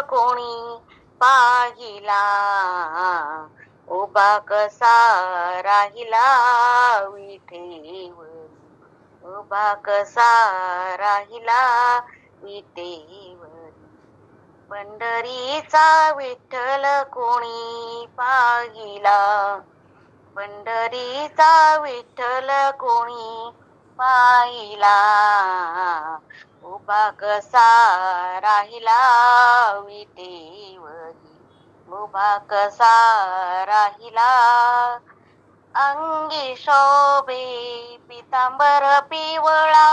कोणी पाहिला, उभा कसा राहिला विठेवर, उभा कसा राहिला विटेवर. पंढरीचा विठ्ठल कोणी पाहिला, पंढरीचा विठ्ठल कोणी पाहिला, उभा कसा राहिला विटेवरी, उभा कसा राहिला. अंगी शोभे पितांबर पिवळा,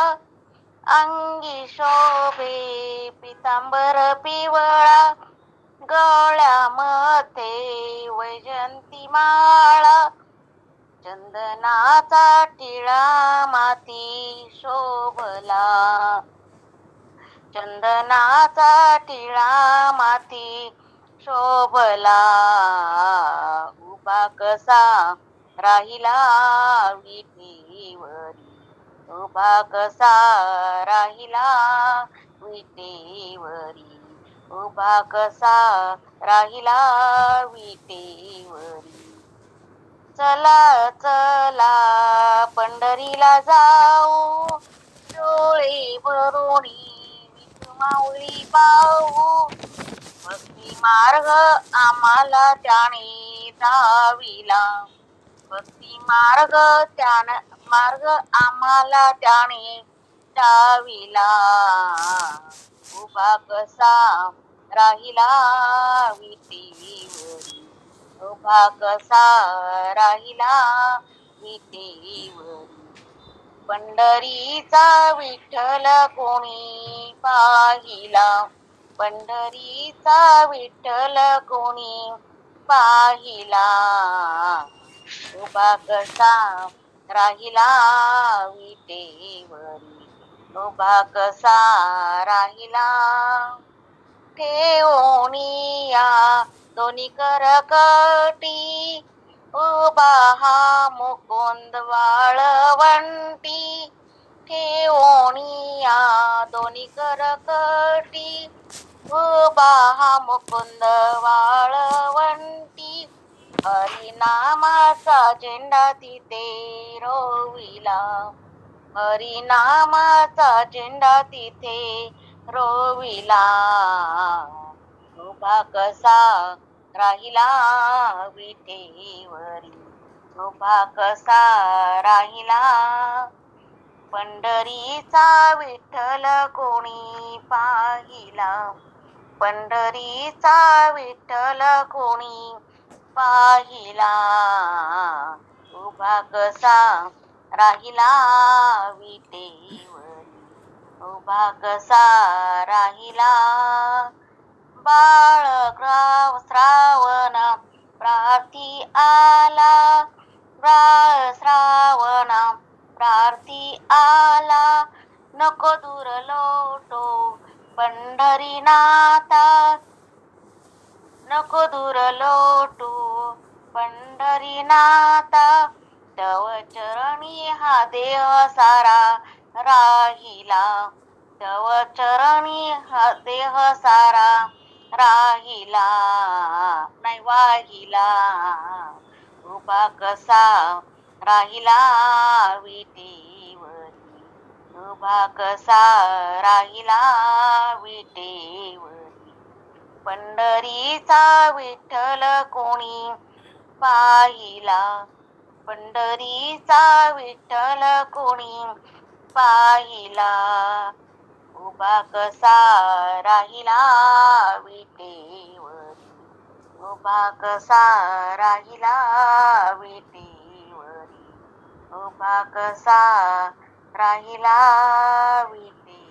अंगी शोभे पितांबर पिवळा, गळ्यामध्ये वैजंती माळा, चंदनाचा टिळा माती शोभला, चंदनाचा टिळा माती शोभला, उभा कसा राहिला विटेवरी, उभा कसा राहिला विटेवरी, उभा कसा राहिला विटेवरी. चला चला पंढरीला जाऊ, डोळे भरोणी विठू माऊली पाहू, भक्ती मार्ग आम्हाला त्याने दाविला, भक्ती मार्ग आम्हाला त्याने दाविला, उभा कसा राहिला विटेवरी, उभा कसा राहिला विटेवरी. पंढरीचा विठ्ठल कोणी पाहिला, पंढरीचा विठ्ठल कोणी पाहिला, उभा कसा राहिला विटेवरी, उभा कसा राहिला. ठेवोनिया दोन्ही करकटी, उभा हा मुकुंद वाळवंटी, ठेवोनिया दोन्ही करकटी, उभा हा मुकुंद वाळवंटी, हरिनामाचा झेंडा तिथे रोविला, हरिनामाचा झेंडा तिथे रोविला, उभा कसा राहिला विटेवरी, उभा कसा राहिला. पंढरीचा विठ्ठल कोणी पाहिला, पंढरीचा विठ्ठल कोणी पाहिला, उभा कसा राहिला विटेवरी, उभा कसा राहिला. बाळग्राव श्रावण प्रार्थी आला, बाळ श्रावण प्रार्थी आला, नको दूर लोटो पंढरीनाथा, नको दूर लोटो पंढरीनाथा, तव चरणी हा देह सारा राहिला, तव चरणी हा देह सारा राहिला नाही वाहिला, उभा कसा राहिला विटेवरी, उभा कसा राहिला विटेवरी. पंढरीचा विठ्ठल कोणी पाहिला, पंढरीचा विठ्ठल कोणी पाहिला, उभा कसा राहिला विटेवरी, उभा कसा राहिला विटेवरी, उभा कसा राहिला विटेवरी.